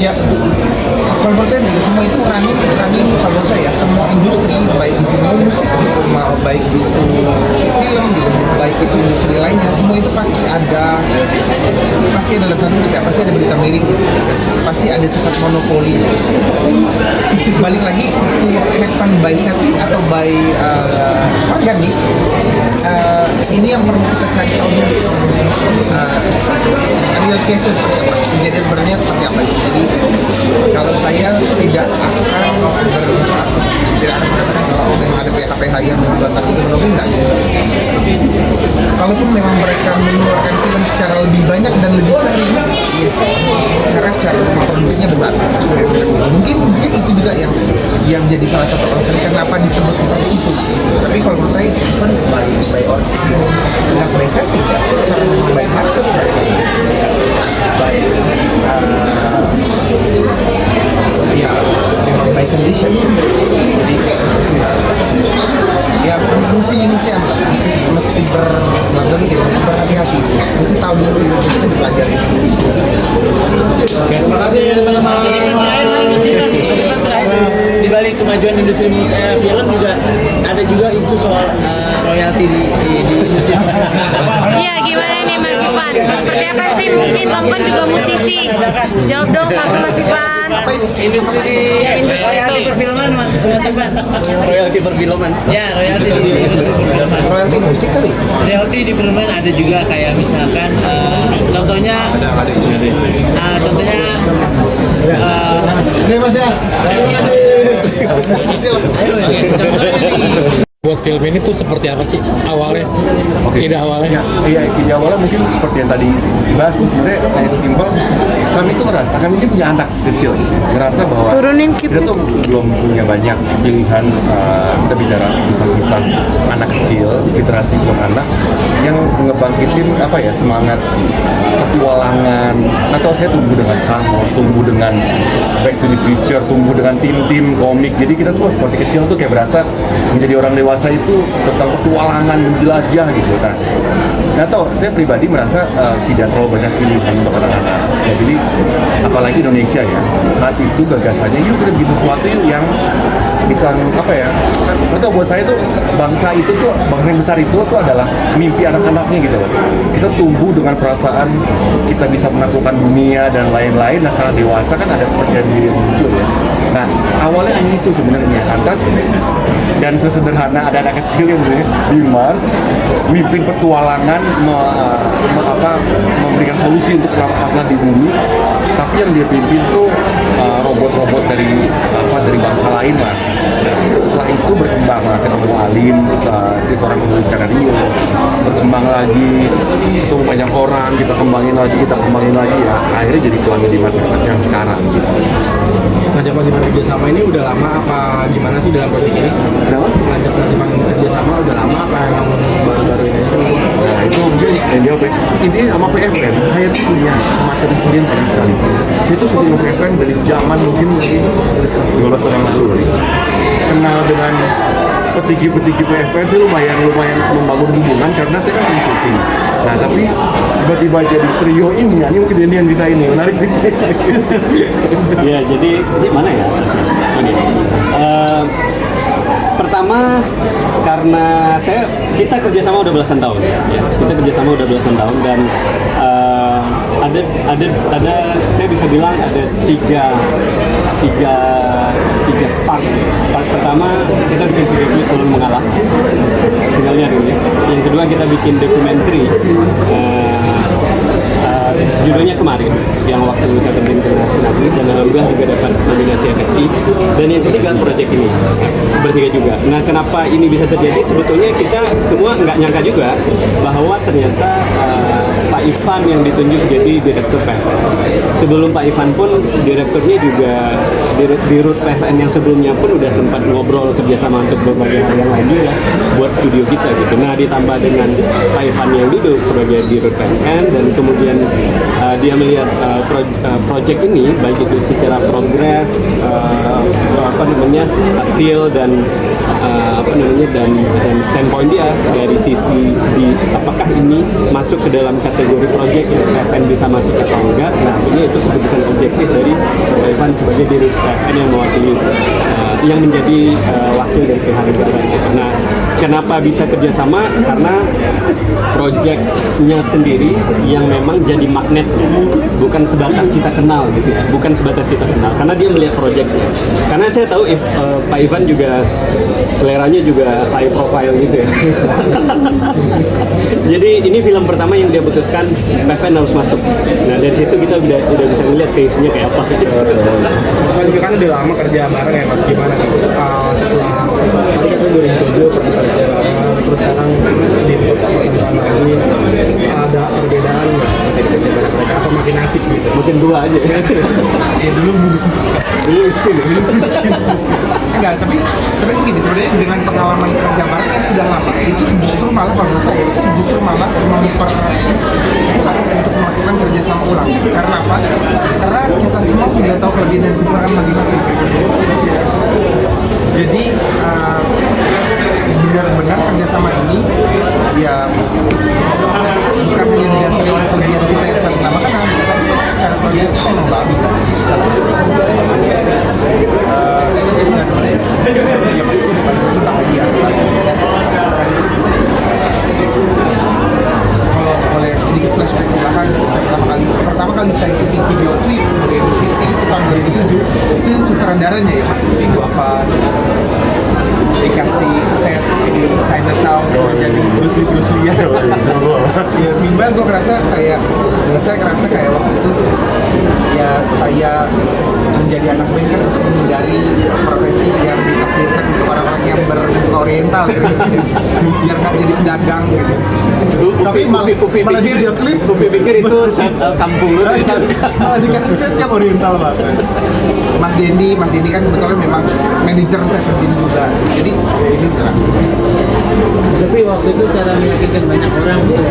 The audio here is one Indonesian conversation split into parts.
Ya, kalau menurut saya semua itu running kalau menurut saya semua industri, baik itu musik baik itu film gitu, baik itu industri lainnya, semua itu pasti ada dalam tanda kutip, pasti ada berita miring, pasti ada sifat monopoli. Balik lagi itu happen by setting atau by organik, ini yang perlu kita cari tahu dulu. Real case seperti apa, kejadian sebenarnya seperti apa. Jadi kalau saya tidak akan mengatakan kalau memang ada PH-PH yang membuat itu menurut enggak gitu. Kalaupun memang mereka mengeluarkan film secara lebih banyak dan lebih sering, yes. Karena secara rumah produksinya besar. Mungkin itu juga yang jadi salah satu alasan kenapa disebut seperti itu. Tapi kalau menurut saya itu kan by organik, tidak by setting, by market, by ya memang by condition. Jadi ya mesti berhati-hati, mesti tahu dulu yang kita dipelajari. Terima kasih teman-teman. Di balik kemajuan industri film juga ada juga isu soal royalti di industri. Iya, gimana nih Mas Ivan? Seperti apa sih? Mungkin Tom kan juga musisi. Jawab dong satu Mas Ivan. Industri di royalti perfilman Mas Ivan. Royalti perfilman. Ya, royalti di industri perfilman. Royalti musik kali. Royalti di filman ada juga kayak misalkan contohnya Nih Mas ya. Buat film ini tuh seperti apa sih awalnya? Ide awalnya? Ide awalnya mungkin seperti yang tadi dibahas tuh sebenarnya kayak simpel. Kami ini punya anak kecil, ngerasa bahwa kita tuh belum punya banyak pilihan. Kita bicara kisah-kisah anak kecil, literasi buat anak yang ngebangkitin semangat petualangan. Atau saya tumbuh dengan Star Wars, tumbuh dengan Back to the Future, tumbuh dengan Tintin, komik. Jadi kita tuh masih kecil tuh kayak berasa menjadi orang dewasa itu tentang petualangan, menjelajah gitu. Nah, nggak tahu, saya pribadi merasa tidak terlalu banyak pilihan untuk anak-anak. Ya, jadi apalagi Indonesia ya, saat itu gagasannya yuk kita bikin sesuatu yuk yang bisa atau buat saya tuh bangsa yang besar itu tuh adalah mimpi anak-anaknya gitu loh. Kita tumbuh dengan perasaan kita bisa menaklukkan dunia dan lain-lain. Nah, saat dewasa kan ada kepercayaan diri yang muncul ya. Nah, awalnya hanya itu sebenarnya, atas dan sesederhana ada anak kecil yang di Mars mimpin petualangan memberikan solusi untuk masalah di bumi, tapi yang dia pimpin tuh robot-robot dari bangsa lain lah. Setelah itu berkembang, ketemu Alim, dia seorang penulis skenario, berkembang lagi, ketemu banyak orang, kita kembangin lagi ya, akhirnya jadi pelangi di masyarakat yang sekarang gitu. Ngajak Mas Ivan kerjasama ini udah lama apa gimana sih dalam proyek ini? Kenapa? Ngajak Mas Ivan kerjasama udah lama apa emang baru-baru ini? Nah itu mungkin yang jawab ya. Intinya sama PFN, saya tuh punya semacam insiden penting sekali. Saya tuh syuting PFN dari zaman mungkin 15 tahun yang lalu. Kenal dengan petinggi-petinggi PFN sih lumayan membangun hubungan karena saya kan sering syuting. Nah tapi tiba-tiba jadi trio ini mungkin ini yang kita ini menarik nih. Ya jadi mana ya? Pertama karena kita kerjasama udah belasan tahun dan ada saya bisa bilang ada tiga spark. Spark pertama kita bikin video klip Selalu Mengalah, singlenya rilis. Yang kedua kita bikin dokumenter judulnya Kemarin yang waktu saya terjun ke Nasional dan alhamdulillah juga dapat nominasi FFI. Dan yang ketiga proyek ini bertiga juga. Nah kenapa ini bisa terjadi? Sebetulnya kita semua nggak nyangka juga bahwa ternyata Pak Ivan yang ditunjuk jadi direktur PFN sebelum Pak Ivan pun direkturnya juga di Root PFN yang sebelumnya pun udah sempat ngobrol kerjasama untuk berbagai hal yang lain juga buat studio kita gitu. Nah ditambah dengan Pak Ivan yang duduk sebagai di Root PFN dan kemudian dia melihat project ini baik itu secara progres hasil dan dan standpoint dia dari sisi apakah ini masuk ke dalam kategori project yang PFN bisa masuk atau enggak. Nah ini itu keputusan objektif dari Ivan sebagai diri PFN yang mewakili yang menjadi wakil dari pihak negara gitu. Nah kenapa bisa kerjasama? Karena projectnya sendiri yang memang jadi magnetnya, bukan sebatas kita kenal gitu ya, bukan sebatas kita kenal karena dia melihat projectnya. Karena saya tahu Pak Ivan juga seleranya juga high profile gitu ya. Jadi ini film pertama yang dia putuskan PFN harus masuk. Nah dari situ kita udah bisa ngeliat case-nya kayak apa. Kan juga kan udah lama kerja bareng ya Mas, gimana nih? Setelah tadi kan 2007 pernah kerja bareng, terus sekarang di pertemuan lagi ada perbedaan nggak dari kerja bareng mereka? Apa makin asik gitu? Makin tua aja. Ya dulu miskin. enggak, tapi begini sebenarnya dengan pengalaman kerja bareng yang sudah lama itu justru malah kalau menurut saya itu justru malah mempersusah untuk melakukan kerjasama ulang. Karena apa? Karena kita semua sudah tahu kelebihan dan kekurangan masing-masing. Jadi benar-benar kerjasama ini ya bukan hanya didasari oleh kelebihan kita yang saling lama kenal, tapi secara proyek itu memang bagus. Saya pasti itu paling satu bahagia. Kalau boleh sedikit flashback ke belakang, saya pertama kali saya syuting video klip sebagai musisi itu tahun 2007. Itu sutradaranya ya Mas Budi Guavan dikasih set di Chinatown jadi Bruce Lee ya. Tiba gue ngerasa kayak waktu itu ya saya menjadi anak band kan untuk menghindari profesi yang ditakdirkan untuk orang-orang yang bermuka oriental gitu. Biar nggak jadi pedagang gitu. Tapi malah di video klip Upi pikir itu set kampung lu dikasih set yang oriental banget. Mas Dendi kan kebetulan memang manajer Seventeen juga. Jadi ini terang. Tapi waktu itu cara meyakinkan banyak orang untuk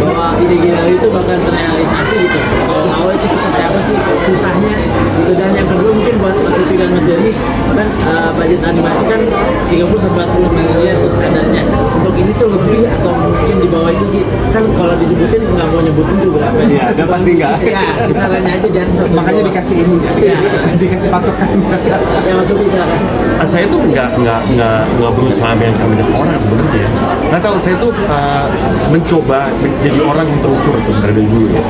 bahwa ide gila itu bakal terrealisasi gitu. Kalau awal itu seperti apa sih susahnya gitu. Dan yang kedua mungkin buat Mas Upi dan Mas Denny kan budget animasi kan 30-40 miliar tuh standarnya. Untuk ini tuh lebih atau mungkin di bawah itu sih kan kalau disebutin nggak mau nyebutin tuh berapa ya udah pasti nggak ya misalnya aja jangan satu makanya bawah. dikasih ini Ya. dikasih patokan. Ya Mas Upi silakan. Saya tuh nggak berusaha meyakinkan banyak orang sebenarnya. Nggak tahu, saya tuh mencoba menjadi orang yang terukur sebenarnya dari dulu ya.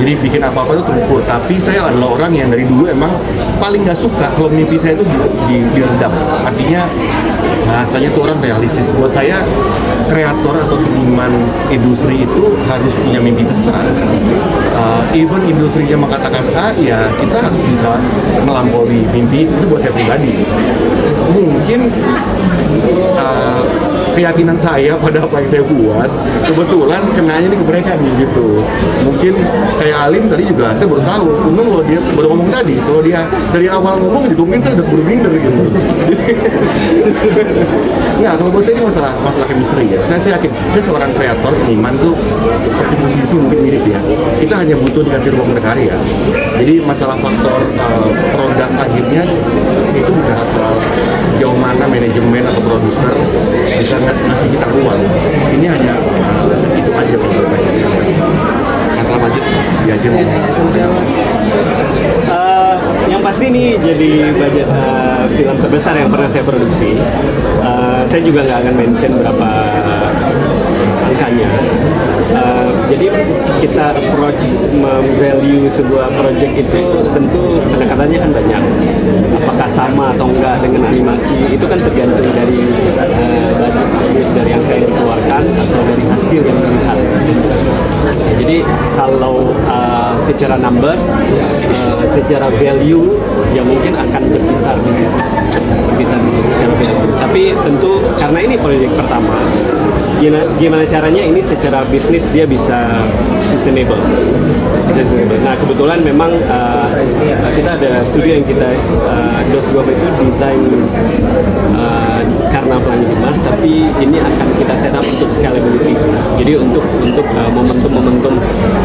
Jadi bikin apa-apa tuh terukur. Tapi saya adalah orang yang dari dulu emang paling nggak suka kalau mimpi saya tuh diredam. Artinya bahasanya tuh orang realistis. Buat saya kreator atau seniman industri itu harus punya mimpi besar. Even industrinya mengatakan A, ya kita harus bisa melampaui mimpi itu buat saya pribadi. Mungkin keyakinan saya pada apa yang saya buat kebetulan kenanya nih ke mereka nih gitu. Mungkin kayak Alim tadi juga saya baru tahu, untung loh dia baru ngomong tadi, kalau dia dari awal ngomong mungkin saya udah buru minder gitu. Nggak, kalau buat saya ini masalah chemistry ya. Saya yakin saya seorang kreator seniman tuh seperti musisi mungkin mirip ya. Kita hanya butuh dikasih ruang berkarya. Jadi masalah faktor produk akhirnya itu bicara soal sejauh mana manajemen atau produser bisa ngasih kita ruang. Ini hanya itu aja menurut saya. Masalah budget ya aja. Yang pasti ini jadi budget film terbesar yang pernah saya produksi. Saya juga nggak akan mention berapa angkanya. Jadi kita approach value sebuah project itu tentu pendekatannya kan banyak. Apakah sama atau enggak dengan animasi itu kan tergantung dari budget dari angka yang dikeluarkan atau dari hasil yang dilihat. Jadi kalau secara numbers, secara value ya mungkin akan berkisar di situ, secara value. Tapi tentu karena ini proyek pertama gimana caranya ini secara bisnis dia bisa sustainable. Nah kebetulan memang kita ada studio yang kita Dosgov itu desain karena Pelangi di Mars, tapi ini akan kita set up untuk scalability. Jadi untuk momentum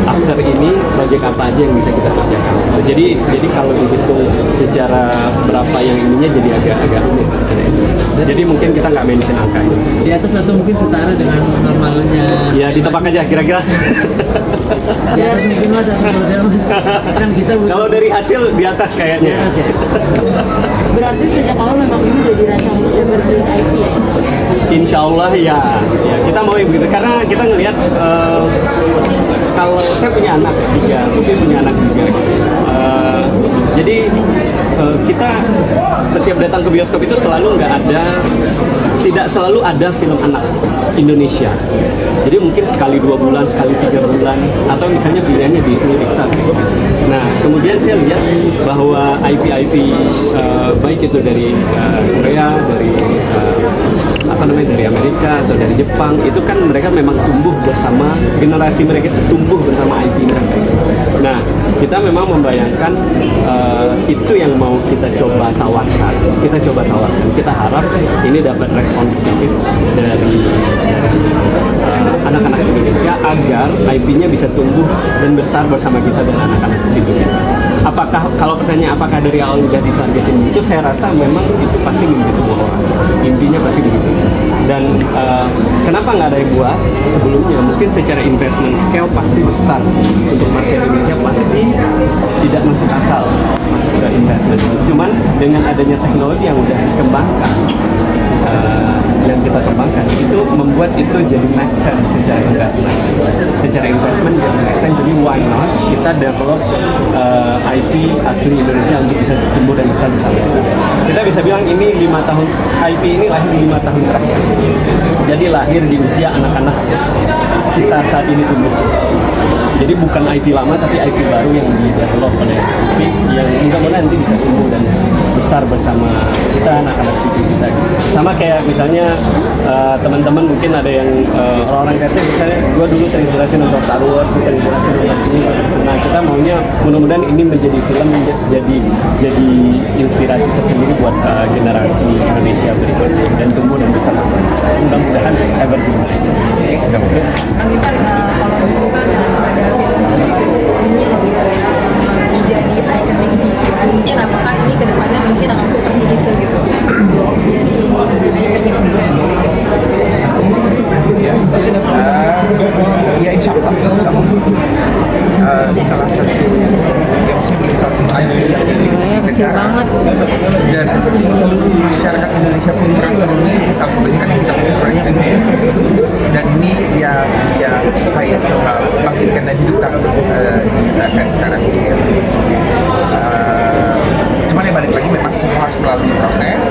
after ini project apa aja yang bisa kita kerjakan. Jadi kalau dihitung secara berapa yang ininya jadi agak rumit sebenarnya. Jadi mungkin kita nggak mention angkanya. Di atas atau mungkin setara dengan normalnya. Ya ditebak aja kira-kira. Di atas mungkin mas atau bawah mas. Kan kita butuh. Kalau dari hasil di atas Di kayaknya. atas ya. Berarti sejak awal memang ini jadi rasa evergreen IP ya? Insya Allah ya kita mau begitu karena kita ngelihat kalau saya punya anak 3, mungkin punya anak 3 jadi kita setiap datang ke bioskop itu tidak selalu ada film anak Indonesia. Jadi mungkin sekali 2 bulan, sekali 3 bulan, atau misalnya pilihannya Disney, Pixar gitu. Nah kemudian saya lihat bahwa IP baik itu dari Korea, dari dari Amerika atau dari Jepang, itu kan mereka memang tumbuh bersama, generasi mereka itu tumbuh bersama IP mereka. Nah kita memang membayangkan itu yang mau kita coba tawarkan. Kita harap ini dapat respon positif dari anak-anak Indonesia agar IP-nya bisa tumbuh dan besar bersama kita dan anak-anak itu. Apakah kalau pertanyaan apakah dari awal udah ditargetin itu, saya rasa memang itu pasti mimpi semua orang. Intinya pasti begitu. Dan kenapa nggak ada yang buat sebelumnya? Mungkin secara investment scale pasti besar untuk market Indonesia, pasti tidak masuk akal masuk ke investment. Cuman dengan adanya teknologi yang udah dikembangkan, yang kita kembangkan itu membuat itu jadi make sense secara investment jadi make sense. Jadi why not kita develop IP asli Indonesia untuk bisa tumbuh dan besar bersama kita bisa bilang ini 5 tahun IP ini lahir 5 tahun terakhir, jadi lahir di usia anak-anak kita saat ini tumbuh. Jadi bukan IP lama tapi IP baru yang di-develop oleh IP yang mudah-mudahan nanti bisa tumbuh dan besar bersama kita, anak-anak cucu kita. Sama kayak misalnya teman-teman mungkin ada yang orang-orang kata misalnya gue dulu terinspirasi nonton Star Wars, gue terinspirasi nonton ini. Nah kita maunya mudah-mudahan ini menjadi film jadi inspirasi tersendiri buat generasi Indonesia berikutnya dan tumbuh dan besar bersama. Mudah-mudahan evergreen. Bang Ivan, kalau dulu kan ada film ini lagi menjadi ikonik di film, mungkin apakah ini kedepannya mungkin akan seperti itu gitu? Jadi ikonik Ya insya Allah. Salah satu yang satu yang kecil banget. Dan seluruh masyarakat Indonesia pun merasa memiliki salah satunya kan yang kita punya sebenarnya ini. Dan ini ya saya coba bangkitkan dan hidupkan di event sekarang ini. Cuman ya balik lagi memang semua harus melalui proses.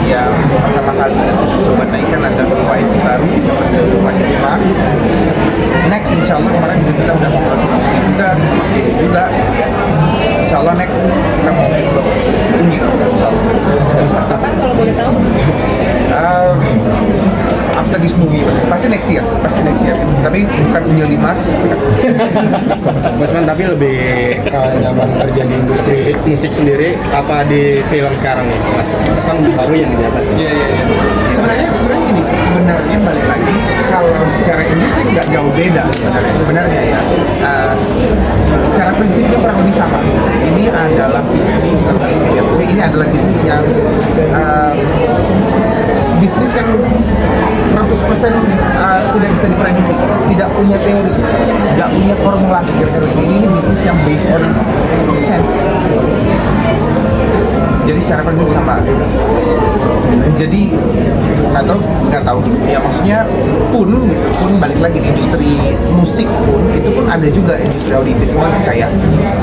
Yang pertama kali kita coba naikkan ada sebuah IP baru yang ada Pelangi di Mars. Next insya Allah kemarin juga kita udah ngobrol sama Budi juga, sama Mas Didi juga. Insya Allah next kita mau Unyil. Kapan kalau boleh tahu? After this movie pasti next year. Tapi bukan Unyil di Mars. Mas Man, tapi lebih nyaman kerja di industri musik sendiri apa di film sekarang nih? Kan baru yang didapat. Iya. Sebenarnya gini, sebenarnya balik lagi kalau secara industri nggak jauh beda sebenarnya ya. Secara prinsipnya kurang lebih sama. Ini adalah bisnis ini adalah bisnis yang bisnis yang 100% tidak bisa diprediksi, tidak punya teori, nggak punya formulasi kira-kira ini bisnis yang based on sense. Jadi secara prinsip sama. Jadi nggak tahu ya, maksudnya pun balik lagi di industri musik pun itu pun ada juga industri audiovisual yang kayak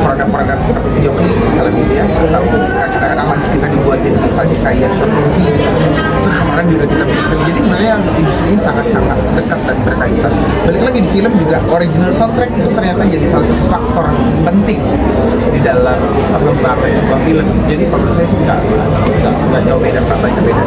produk-produk seperti video klip misalnya gitu ya, atau kadang-kadang lagi kita dibuatin misalnya kayak short movie gitu. Terus kemarin juga kita bikin. Jadi sebenarnya industrinya sangat-sangat dekat dan berkaitan. Balik lagi di film juga original soundtrack itu ternyata jadi salah satu faktor penting di dalam pengembangan sebuah film. Jadi menurut saya nggak jauh beda, nggak banyak beda.